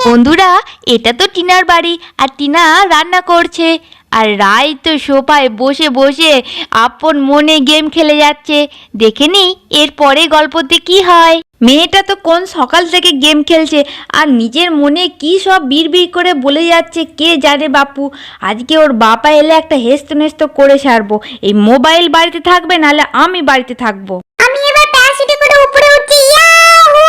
বন্ধুরা, এটা তো টিনার বাড়ি আর টিনা রান্না করছে আর রায় তো সোফায় বসে বসে আপন মনে গেম খেলে যাচ্ছে। দেখে নি এরপরে গল্পতে কি হয়। মেয়েটা তো কোন সকাল থেকে গেম খেলছে আর নিজের মনে কি সব বিড়বিড় করে বলে যাচ্ছে কে জানে বাপু। আজকে ওর বাবা এলে একটা হেস্ত নেস্ত করে ছাড়বো। এই মোবাইল বাড়িতে থাকবে নাহলে আমি বাড়িতে থাকবো। আমি এবার প্যারাশুটে করে উপরে উঠছি। ইয়াহু!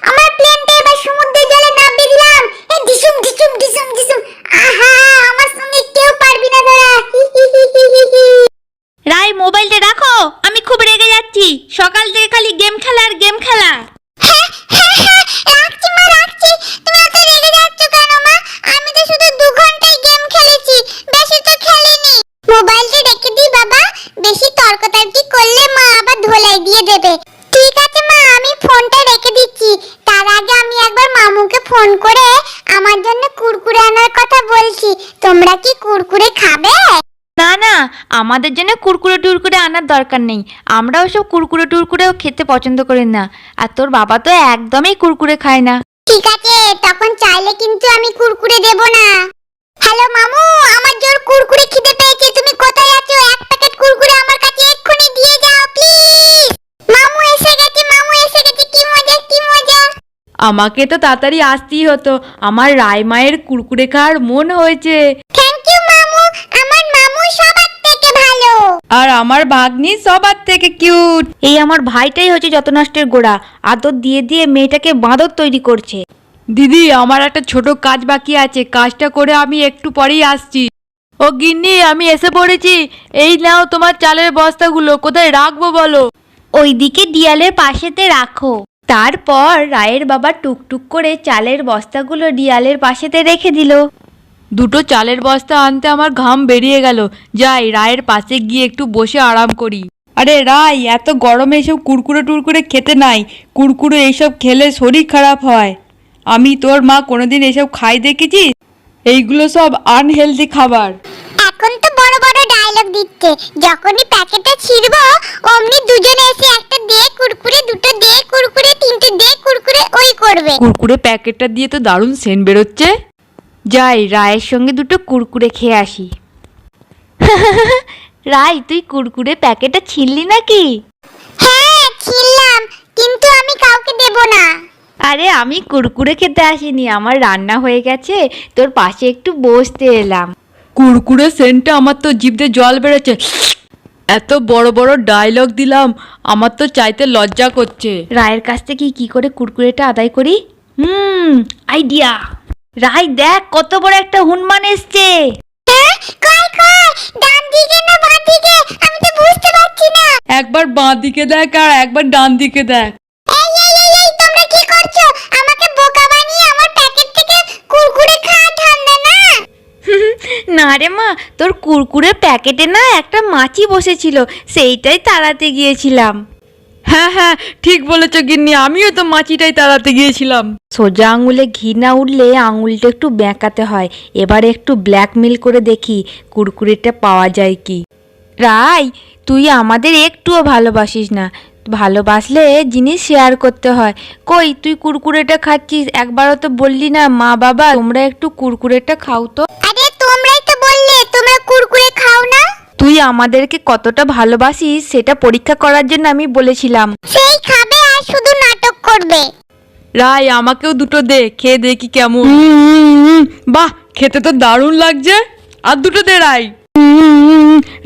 আমার প্লেনটা এবার সমুদ্রের জলে নামিয়ে দিলাম। এই ডিসুম ডিসুম ডিসুম ডিসুম। আহা! আমার সঙ্গে কেউ পারবি না তোরা। রায়, মোবাইলটা রাখো, আমি খুব রেগে যাচ্ছি। সকাল থেকে খালি গেম খেলা আর গেম খেলা। রাখছি মা, রাখছি। তুমি এত রেগে যাচ্ছ কেন মা? আমি তো শুধু 2 ঘন্টাই গেম খেলেছি, বেশি তো খেলিনি। মোবাইলটা রেখে দিই বাবা, বেশি তর্কতর্কি করলে মা আবার ধোলাই দিয়ে দেবে। ঠিক আছে মা, আমি ফোনটা রেখে দিচ্ছি। তার আগে আমি একবার মামুকে ফোন করে আমার জন্য কুরকুরে আনার কথা বলছি। তোমরা কি কুরকুরে খাবে? না না, আমাদের জন্য কুরকুরে টুরকুরে আনার দরকার নেই। আমরা ওসব কুরকুরে টুরকুরেও খেতে পছন্দ করি না। আর তোর বাবা তো একদমই কুরকুরে খায় না। ঠিক আছে, তখন চাইলে কিন্তু আমি কুরকুরে দেব না। হ্যালো মামু, আমার জোর কুরকুরে খিদে পেয়েছে। তুমি কোথায় আছো? এক প্যাকেট কুরকুরে আমার কাছে এক্ষুনি দিয়ে যাও প্লিজ। মামু এসে গেছে, মামু এসে গেছে। কি মজা, কি মজা। আমাকে তো তাড়াতাড়ি আসতেই হতো, আমার রায় মায়ের কুরকুরে খাওয়ার মন হয়েছে। থ্যাংক ইউ মামু, আমার মামু সবার থেকে ভালো। আর আমার ভাগ্নি সবার থেকে কিউট। এই আমার ভাইটাই হচ্ছে যত নষ্টের গোড়া। আদর দিয়ে দিয়ে মেয়েটাকে বাঁদর তৈরি করছে। দিদি, আমার একটা ছোট কাজ বাকি আছে, কাজটা করে আমি একটু পরেই আসছি। ও গিন্নি, আমি এসে পড়েছি। এই নাও তোমার চালের বস্তাগুলো, কোথায় রাখবো বলো? ওইদিকে ডিয়ালের পাশেতে রাখো। তারপর রায়ের বাবা টুকটুক করে চালের বস্তাগুলো ডিয়ালের পাশেতে রেখে দিল। দুটো চালের বস্তা আনতে আমার ঘাম বেরিয়ে গেল। যাই রায়ের পাশে গিয়ে একটু বসে আরাম করি। আরে রায়, এত গরমে এসব কুরকুরে টুরকুরে খেতে নাই। কুরকুরে এইসব খেলে শরীর খারাপ হয়। আমি তোর মা কোনোদিন এসব খাই দেখেছিস? এইগুলো সব আনহেলদি খাবার। এখন তো বড় বড় ডায়লগ দিচ্ছে। যখনই প্যাকেটটা ছিড়বো অমনি দুজনে এসে একটা দে কুরকুরে, দুটো দে কুরকুরে, তিনটে দে কুরকুরে ওই করবে। কুরকুরে প্যাকেটটা দিয়ে তো দারুণ সেন্ট বেরোচ্ছে। যাই রায়ের সঙ্গে দুটো কুরকুরে খেয়ে আসি। রায়, তুই কুরকুরে প্যাকেটটা ছিঁড়লি নাকি? হ্যাঁ ছিলাম, কিন্তু আমি কাউকে দেব না। আরে আমি কুরকুরে খেতে আসিনি, আমার রান্না হয়ে গেছে, তোর পাশে একটু বসতে এলাম। কুরকুরে সেন্টটা আমার তো জিভে জল বেরোচ্ছে। এত বড় বড় ডায়লগ দিলাম, আমার তো চাইতে লজ্জা করছে। রায়ের কাছ থেকে কি করে কুরকুরেটা আদায় করি? আইডিয়া। রায় দেখ, কত বড় একটা হনুমান এসছে। হ্যাঁ, কই কই, ডান দিকে না বাঁ দিকে? আমি তো বুঝতে পারছি না। একবার বাঁ দিকে দেখ আর একবার ডান দিকে দেখ। এই তোমরা কি করছো? আমাকে বোকা বানিয়ে আমার প্যাকেট থেকে কুরকুরে খাওয়া ঠান্ডা না? না রে মা, তোর কুরকুরে প্যাকেটে না একটা মাছি বসেছিল, সেইটাই তাড়াতে গিয়েছিলাম। হ্যাঁ হ্যাঁ, ঠিক বলেছ গিন্নি, আমিও তো মাছিটাই তাড়াতে গিয়েছিলাম। সোজা আঙুলে ঘি না উঠলে আঙুলটা একটু বেঁকাতে হয়। এবার একটু ব্ল্যাকমেল করে দেখি কুরকুরেটা পাওয়া যায় কি। রাই, তুই আমাদের একটুও ভালোবাসিস না। ভালোবাসলে জিনিস শেয়ার করতে হয়। কই তুই কুরকুরেটা খাচ্ছিস, একবারও তো বললি না মা বাবা তোমরা একটু কুরকুরেটা খাও তো। আরে তোমরাই তো বললে তোমরা কুরকুরে খাও না। তুই আমাদেরকে কতটা ভালোবাসিস সেটা পরীক্ষা করার জন্য আমি বলেছিলাম। সেই খাবে আর শুধু নাটক করবে। রাই, আমাকেও দুটো দে, খেয়ে দেখি কেমন। বাহ, খেতে তো দারুণ লাগছে। আর দুটো দে রাই।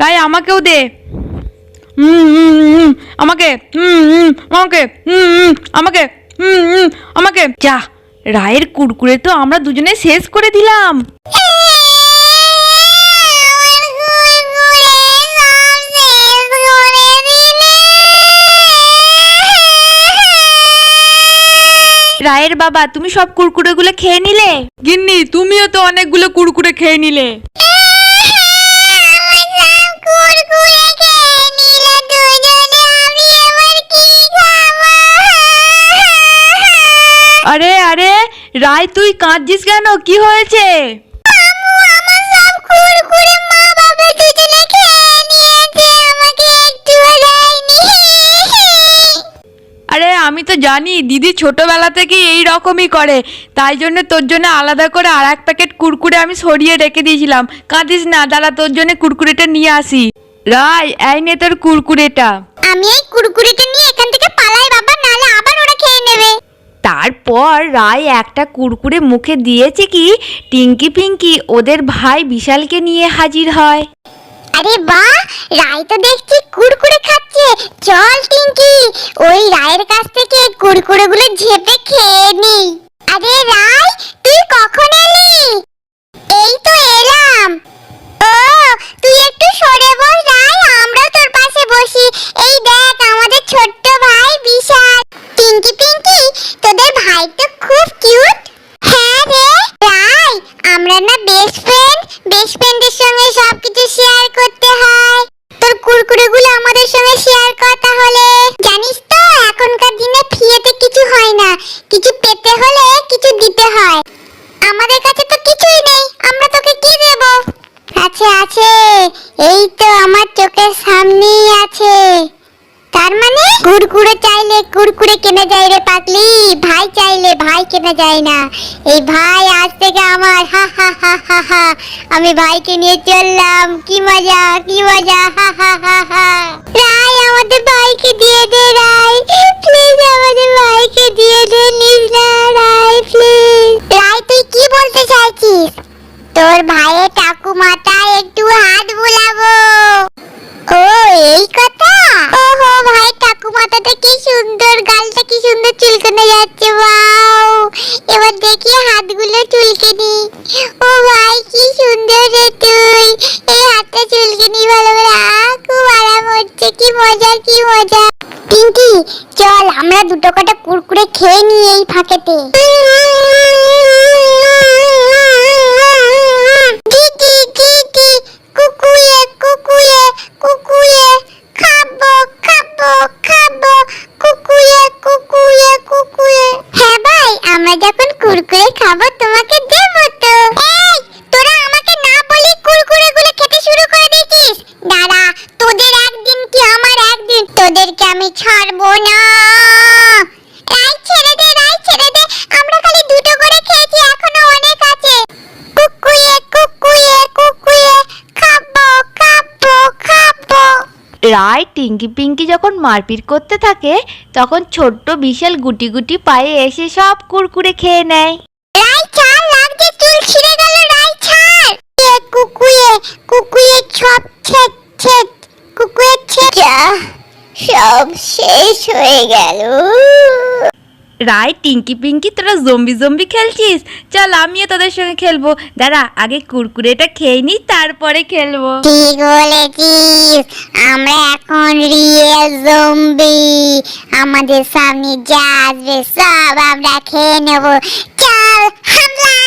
রাই, আমাকেও দে। আমাকে আমাকে আমাকে আমাকে যা। রায়ের কুরকুরে তো আমরা দুজনে শেষ করে দিলাম। রায়ের বাবা, তুমি সব কুরকুরেগুলো খেয়ে নিলে? গিন্নি, তুমিও তো অনেকগুলো কুরকুরে খেয়ে নিলে। আরে আরে রায়, তুই কাঁদছিস কেন? কি হয়েছে? আরে আমি আমি তো জানি দিদি ছোটবেলা থেকে এই রকমই করে, তাই জন্য তোর জন্য আলাদা করে আর এক প্যাকেট কুরকুরে আমি সরিয়ে রেখে দিয়েছিলাম। কাঁদিস না, দাঁড়া তোর জন্য কুরকুরেটা নিয়ে আসি। রাই, এই নে তোর কুরকুরেটা। আমি এই কুরকুরেটা নিয়ে এখান থেকে পালাই বাবা, নালে আবার ওরা খেয়ে নেবে। তারপর রায় একটা কুরকুরে মুখে দিয়েছে কি টিঙ্কি পিঙ্কি ওদের ভাই বিশালকে নিয়ে হাজির হয়। আরে বাহ, রাই তো দেখছি কুরকুরে খাচ্ছে। চল টিঙ্কি, ওই রায়ের কাছ থেকে কুরকুরেগুলো ঝেপে খেয়ে নি। আরে রাই, তুই কখন এলি? এই তো এলাম। ও, তুই একটু সরে বস রাই, আমরাও তোর পাশে বসি। এই দেখ আমাদের ছোট্ট ভাই বিশাল। টিঙ্কি পিঙ্কি, তোদের ভাই তো খুব কিউট। হ্যাঁ রে রাই, আমরা না বেস্ট ফ্রেন্ড, বেস্ট ফ্রেন্ডের সঙ্গে সবকিছু শেয়ার করতে হয়। তোর কুরকুরেগুলো আমাদের সঙ্গে শেয়ার কর তাহলে। জানিস তো এখনকার দিনে ফ্রিতে কিছু হয় না, কিছু পেতে হলে কিছু দিতে হয়। আমাদের কাছে তো কিছুই নেই, আমরা তোকে কি দেব? আছে আছে, এই তো আমার চোখের সামনেই আছে। তার মানে কুরকুরে চাইলে কুরকুরে কেনা যায় রে পাগলি, ভাই চাইলে ভাই কেনা যায় না। এই ভাই আজ থেকে আমার, হা হা হা হা হা। আমি ভাইকে নিয়ে চললাম, কি মজা কি মজা, হা হা হা হা। রাই, আমাদের ভাইকে দিয়ে দে রাই, প্লিজ আমাদের ভাইকে দিয়ে দে, নিস না রাই প্লিজ। রাই, তুই কি বলতে চাইছিস? তোর ভাইয়ের ঠাকুমাটায় একটু হাত বুলাবো। ও, এই কথা। ওহো, ভাই ঠাকুমাটাতে কি সুন্দর, গালটা কি সুন্দর চুলকানো যাচ্ছে। ওয়াও, এবার দেখি হাতগুলো চুলকে নি। ও ভাই, কি সুন্দর রে তুই। এই হাতটা চুলকে নি ভালো করে। খুব আরাম হচ্ছে, কি মজা কি মজা। পিঙ্কি, চল আমরা দুটো কটা কুরকুরে খেয়ে নি এই ফাঁকেতে। দিদি দিদি, কুকুরে কুকুরে কুকুরে, খাবো খাবো খাবো, কুকুরে কুকুরে কুকুরে। হ্যাঁ ভাই, আমরা যখন কুরকুরে খাবো তোমাকে দেবো তো। এই, তোরা আমাকে না বলি কুরকুরেগুলো খেতে শুরু করে দিয়েছিস। দাঁড়া, তোদের একদিন কি আমার একদিন, তোদেরকে আমি ছাড়বো না। রাই ছেড়ে দে, রাই ছেড়ে দে, আমরা খালি দুটো করে খেয়েছি, এখনো অনেক আছে। কুকুরে কুকুরে কুকুরে, খাবো খাবো খাবো। রায় টিঙ্কি পিঙ্কি যখন মারপিট করতে থাকে তখন ছোট্ট বিশাল গুটি গুটি পায়ে এসে সব কুরকুরে খেয়ে নেয়। রাই ছাড়, লাগছে, চুল ছিঁড়ে গেল, রাই ছাড়। কুকুরে কুকুরে সব ছেদ ছেদ, কুকুরে ছেদ, সব শেষ হয়ে গেল। রায়, টিঙ্কি পিঙ্কি তোরা জম্বি জম্বি খেলছিস, চল আমিও তোদের সঙ্গে খেলবো। দাঁড়া আগে কুরকুরেটা খেয়ে নি তারপরে খেলবো। ঠিক বলেছিস, আমরা এখন রিয়েল জম্বি। আমাদের সামনে যা আসবে সব আমরা খেয়ে নেব। চল হামলা।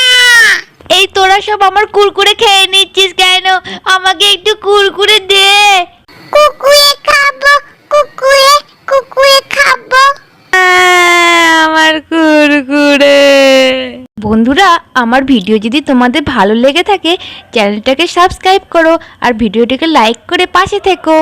এই তোরা সব আমার কুরকুরে খেয়ে নিচ্ছিস কেন? আমাকে একটু কুরকুরে দে। কুকুরে খাবো, কুকুরে কুকুরে খাবো। আমার কুরকুরে। বন্ধুরা, আমার ভিডিও যদি তোমাদের ভালো লেগে থাকে চ্যানেলটাকে সাবস্ক্রাইব করো আর ভিডিওটিকে লাইক করে পাশে থেকো।